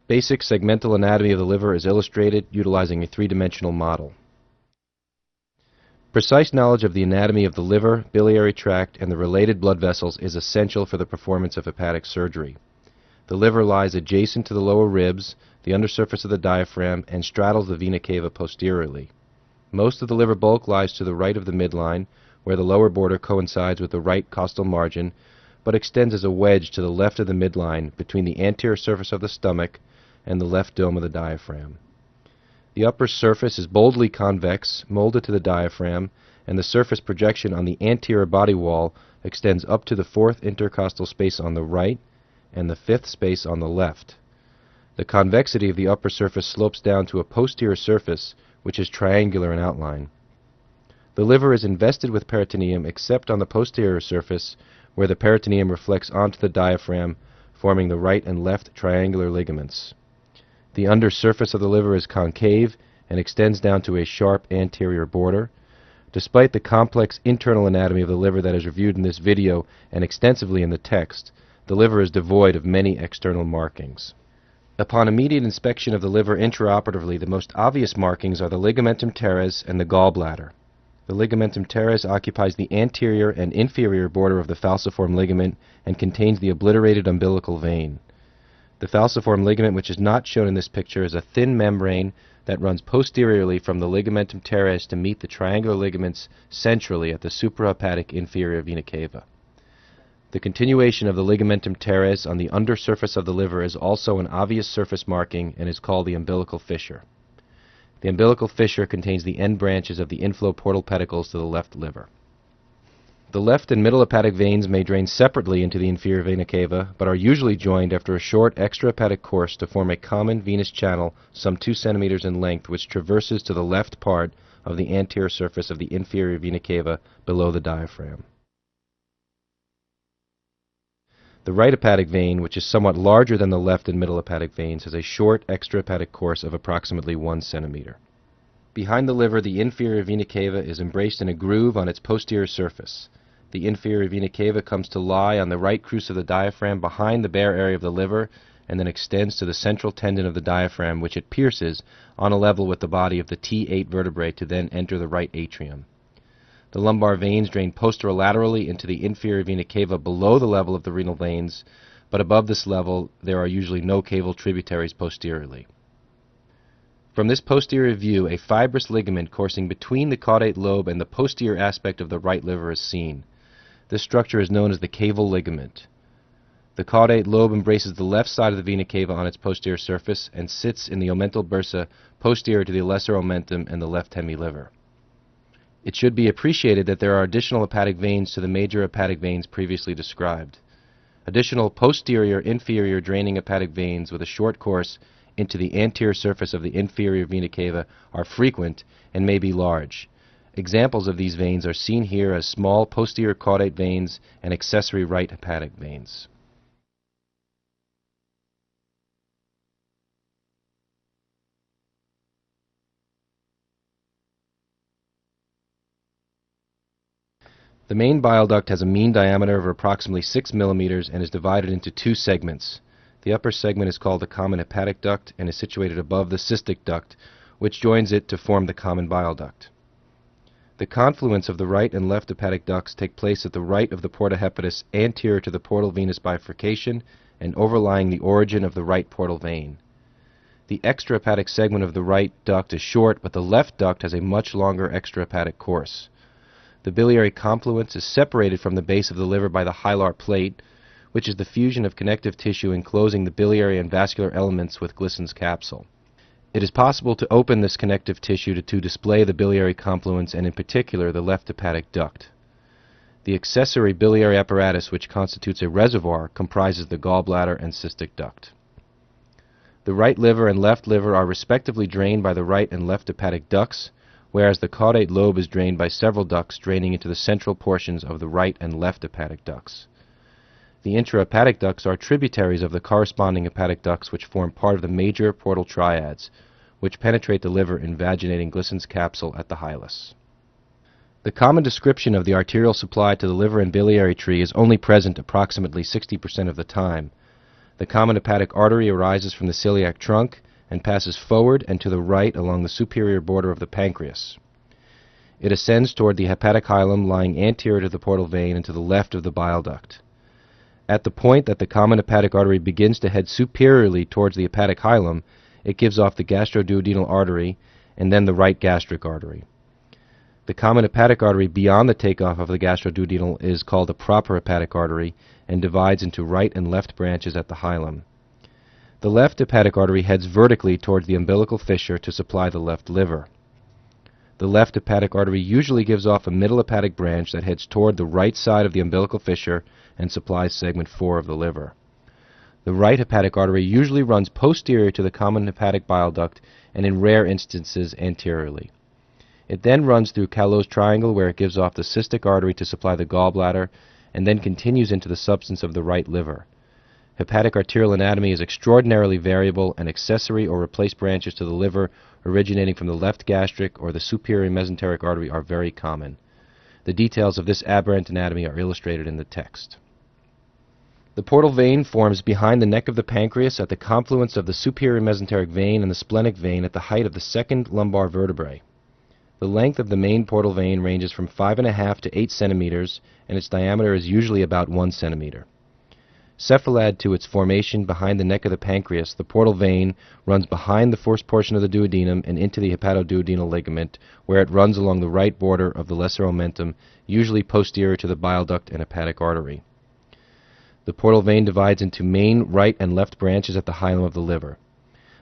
Basic segmental anatomy of the liver is illustrated utilizing a three-dimensional model. Precise knowledge of the anatomy of the liver, biliary tract, and the related blood vessels is essential for the performance of hepatic surgery. The liver lies adjacent to the lower ribs, the undersurface of the diaphragm, and straddles the vena cava posteriorly. Most of the liver bulk lies to the right of the midline, where the lower border coincides with the right costal margin, but extends as a wedge to the left of the midline between the anterior surface of the stomach and the left dome of the diaphragm. The upper surface is boldly convex, molded to the diaphragm, and the surface projection on the anterior body wall extends up to the fourth intercostal space on the right and the fifth space on the left. The convexity of the upper surface slopes down to a posterior surface which is triangular in outline. The liver is invested with peritoneum except on the posterior surface, where the peritoneum reflects onto the diaphragm, forming the right and left triangular ligaments. The undersurface of the liver is concave and extends down to a sharp anterior border. Despite the complex internal anatomy of the liver that is reviewed in this video and extensively in the text, the liver is devoid of many external markings. Upon immediate inspection of the liver intraoperatively, the most obvious markings are the ligamentum teres and the gallbladder. The ligamentum teres occupies the anterior and inferior border of the falciform ligament and contains the obliterated umbilical vein. The falciform ligament, which is not shown in this picture, is a thin membrane that runs posteriorly from the ligamentum teres to meet the triangular ligaments centrally at the suprahepatic inferior vena cava. The continuation of the ligamentum teres on the undersurface of the liver is also an obvious surface marking and is called the umbilical fissure. The umbilical fissure contains the end branches of the inflow portal pedicles to the left liver. The left and middle hepatic veins may drain separately into the inferior vena cava, but are usually joined after a short extrahepatic course to form a common venous channel some 2 centimeters in length, which traverses to the left part of the anterior surface of the inferior vena cava below the diaphragm. The right hepatic vein, which is somewhat larger than the left and middle hepatic veins, has a short extrahepatic course of approximately 1 centimeter. Behind the liver, the inferior vena cava is embraced in a groove on its posterior surface. The inferior vena cava comes to lie on the right cruce of the diaphragm behind the bare area of the liver and then extends to the central tendon of the diaphragm, which it pierces on a level with the body of the T8 vertebrae to then enter the right atrium. The lumbar veins drain posterolaterally into the inferior vena cava below the level of the renal veins, but above this level there are usually no caval tributaries posteriorly. From this posterior view, a fibrous ligament coursing between the caudate lobe and the posterior aspect of the right liver is seen. This structure is known as the caval ligament. The caudate lobe embraces the left side of the vena cava on its posterior surface and sits in the omental bursa posterior to the lesser omentum and the left hemiliver. It should be appreciated that there are additional hepatic veins to the major hepatic veins previously described. Additional posterior inferior draining hepatic veins with a short course into the anterior surface of the inferior vena cava are frequent and may be large. Examples of these veins are seen here as small posterior caudate veins and accessory right hepatic veins. The main bile duct has a mean diameter of approximately 6 millimeters and is divided into 2 segments. The upper segment is called the common hepatic duct and is situated above the cystic duct, which joins it to form the common bile duct. The confluence of the right and left hepatic ducts take place at the right of the porta hepatis anterior to the portal venous bifurcation and overlying the origin of the right portal vein. The extrahepatic segment of the right duct is short, but the left duct has a much longer extrahepatic course. The biliary confluence is separated from the base of the liver by the hilar plate, which is the fusion of connective tissue enclosing the biliary and vascular elements with Glissen's capsule. It is possible to open this connective tissue to display the biliary confluence and in particular the left hepatic duct. The accessory biliary apparatus, which constitutes a reservoir, comprises the gallbladder and cystic duct. The right liver and left liver are respectively drained by the right and left hepatic ducts, whereas the caudate lobe is drained by several ducts draining into the central portions of the right and left hepatic ducts. The intrahepatic ducts are tributaries of the corresponding hepatic ducts which form part of the major portal triads, which penetrate the liver invaginating Glissen's capsule at the hilus. The common description of the arterial supply to the liver and biliary tree is only present approximately 60% of the time. The common hepatic artery arises from the celiac trunk and passes forward and to the right along the superior border of the pancreas. It ascends toward the hepatic hilum lying anterior to the portal vein and to the left of the bile duct. At the point that the common hepatic artery begins to head superiorly towards the hepatic hilum, it gives off the gastroduodenal artery and then the right gastric artery. The common hepatic artery beyond the takeoff of the gastroduodenal is called a proper hepatic artery and divides into right and left branches at the hilum. The left hepatic artery heads vertically towards the umbilical fissure to supply the left liver. The left hepatic artery usually gives off a middle hepatic branch that heads toward the right side of the umbilical fissure and supplies segment 4 of the liver. The right hepatic artery usually runs posterior to the common hepatic bile duct and in rare instances anteriorly. It then runs through Callot's triangle where it gives off the cystic artery to supply the gallbladder and then continues into the substance of the right liver. Hepatic arterial anatomy is extraordinarily variable, and accessory or replaced branches to the liver originating from the left gastric or the superior mesenteric artery are very common. The details of this aberrant anatomy are illustrated in the text. The portal vein forms behind the neck of the pancreas at the confluence of the superior mesenteric vein and the splenic vein at the height of the second lumbar vertebrae. The length of the main portal vein ranges from 5.5 to 8 centimeters, and its diameter is usually about 1 centimeter. Cephalad to its formation behind the neck of the pancreas, the portal vein runs behind the first portion of the duodenum and into the hepatoduodenal ligament, where it runs along the right border of the lesser omentum, usually posterior to the bile duct and hepatic artery. The portal vein divides into main right and left branches at the hilum of the liver.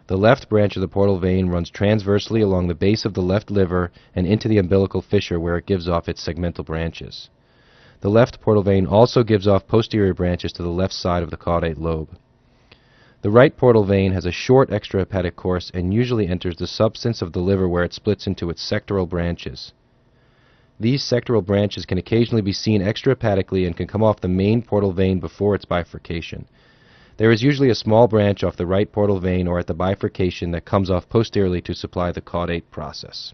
The left branch of the portal vein runs transversely along the base of the left liver and into the umbilical fissure where it gives off its segmental branches. The left portal vein also gives off posterior branches to the left side of the caudate lobe. The right portal vein has a short extrahepatic course and usually enters the substance of the liver where it splits into its sectoral branches. These sectoral branches can occasionally be seen extrahepatically and can come off the main portal vein before its bifurcation. There is usually a small branch off the right portal vein or at the bifurcation that comes off posteriorly to supply the caudate process.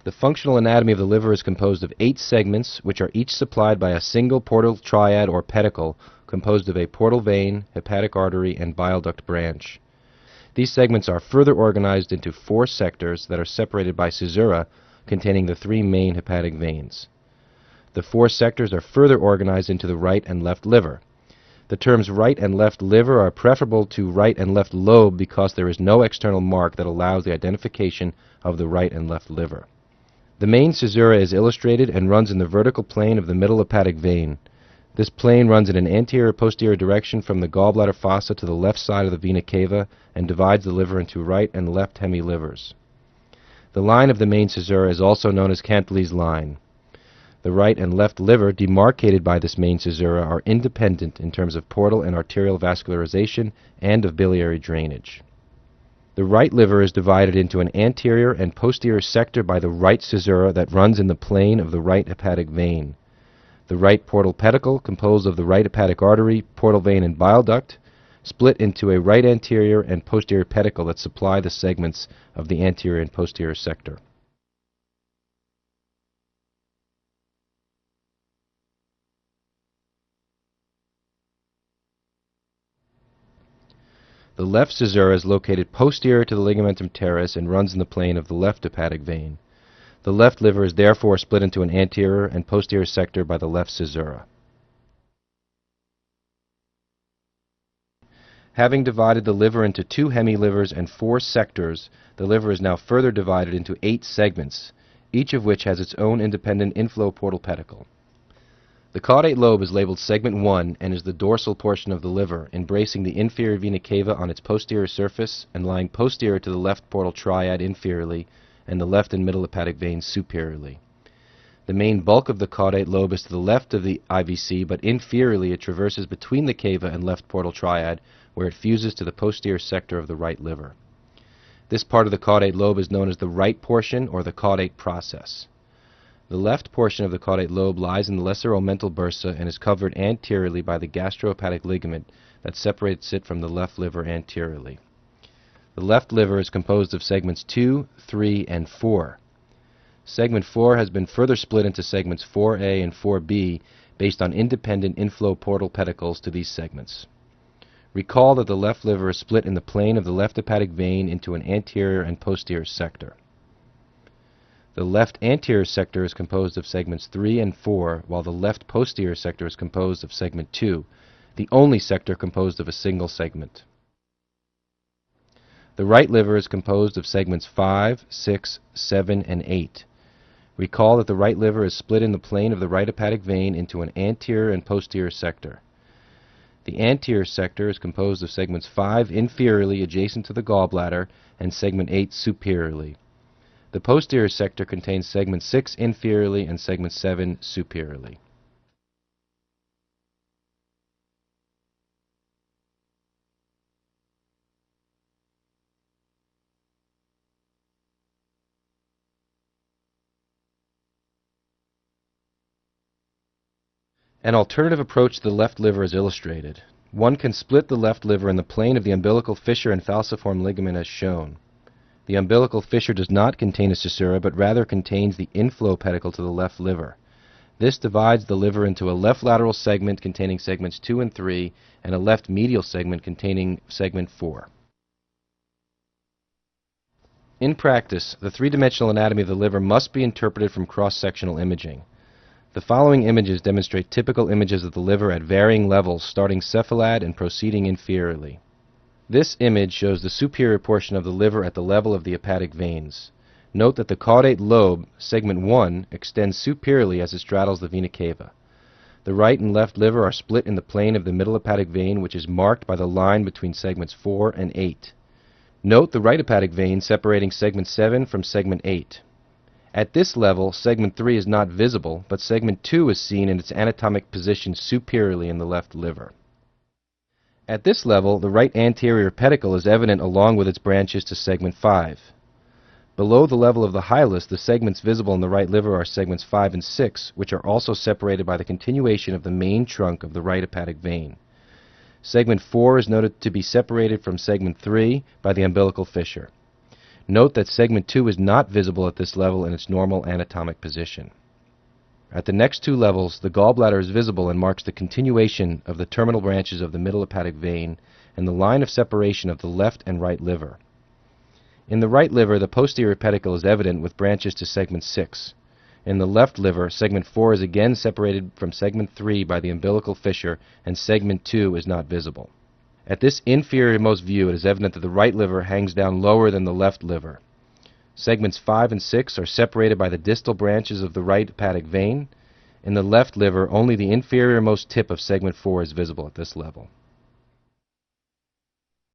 The functional anatomy of the liver is composed of 8 segments, which are each supplied by a single portal triad or pedicle composed of a portal vein, hepatic artery, and bile duct branch. These segments are further organized into 4 sectors that are separated by caesura containing the 3 main hepatic veins. The 4 sectors are further organized into the right and left liver. The terms right and left liver are preferable to right and left lobe because there is no external mark that allows the identification of the right and left liver. The main caesura is illustrated and runs in the vertical plane of the middle hepatic vein. This plane runs in an anterior-posterior direction from the gallbladder fossa to the left side of the vena cava and divides the liver into right and left hemilivers. The line of the main caesura is also known as Cantley's line. The right and left liver, demarcated by this main caesura, are independent in terms of portal and arterial vascularization and of biliary drainage. The right liver is divided into an anterior and posterior sector by the right caesura that runs in the plane of the right hepatic vein. The right portal pedicle, composed of the right hepatic artery, portal vein, and bile duct, split into a right anterior and posterior pedicle that supply the segments of the anterior and posterior sector. The left caesura is located posterior to the ligamentum teres and runs in the plane of the left hepatic vein. The left liver is therefore split into an anterior and posterior sector by the left caesura. Having divided the liver into 2 hemilivers and 4 sectors, the liver is now further divided into 8 segments, each of which has its own independent inflow portal pedicle. The caudate lobe is labeled segment 1 and is the dorsal portion of the liver, embracing the inferior vena cava on its posterior surface and lying posterior to the left portal triad inferiorly and the left and middle hepatic veins superiorly. The main bulk of the caudate lobe is to the left of the IVC, but inferiorly it traverses between the cava and left portal triad, where it fuses to the posterior sector of the right liver. This part of the caudate lobe is known as the right portion or the caudate process. The left portion of the caudate lobe lies in the lesser omental bursa and is covered anteriorly by the gastrohepatic ligament that separates it from the left liver anteriorly. The left liver is composed of segments 2, 3, and 4. Segment 4 has been further split into segments 4A and 4B based on independent inflow portal pedicles to these segments. Recall that the left liver is split in the plane of the left hepatic vein into an anterior and posterior sector. The left anterior sector is composed of segments 3 and 4, while the left posterior sector is composed of segment 2, the only sector composed of a single segment. The right liver is composed of segments 5, 6, 7, and 8. Recall that the right liver is split in the plane of the right hepatic vein into an anterior and posterior sector. The anterior sector is composed of segments 5 inferiorly adjacent to the gallbladder and segment 8 superiorly. The posterior sector contains segment 6 inferiorly and segment 7 superiorly. An alternative approach to the left liver is illustrated. One can split the left liver in the plane of the umbilical fissure and falciform ligament as shown. The umbilical fissure does not contain a caesura, but rather contains the inflow pedicle to the left liver. This divides the liver into a left lateral segment containing segments 2 and 3 and a left medial segment containing segment 4. In practice, the three-dimensional anatomy of the liver must be interpreted from cross-sectional imaging. The following images demonstrate typical images of the liver at varying levels, starting cephalad and proceeding inferiorly. This image shows the superior portion of the liver at the level of the hepatic veins. Note that the caudate lobe, segment 1, extends superiorly as it straddles the vena cava. The right and left liver are split in the plane of the middle hepatic vein, which is marked by the line between segments 4 and 8. Note the right hepatic vein separating segment 7 from segment 8. At this level, segment 3 is not visible, but segment 2 is seen in its anatomic position superiorly in the left liver. At this level, the right anterior pedicle is evident along with its branches to segment 5. Below the level of the hilus, the segments visible in the right liver are segments 5 and 6, which are also separated by the continuation of the main trunk of the right hepatic vein. Segment 4 is noted to be separated from segment 3 by the umbilical fissure. Note that segment 2 is not visible at this level in its normal anatomic position. At the next two levels, the gallbladder is visible and marks the continuation of the terminal branches of the middle hepatic vein and the line of separation of the left and right liver. In the right liver, the posterior pedicle is evident with branches to segment 6. In the left liver, segment 4 is again separated from segment 3 by the umbilical fissure and segment 2 is not visible. At this inferiormost view, it is evident that the right liver hangs down lower than the left liver. Segments 5 and 6 are separated by the distal branches of the right hepatic vein. In the left liver, only the inferiormost tip of segment 4 is visible at this level.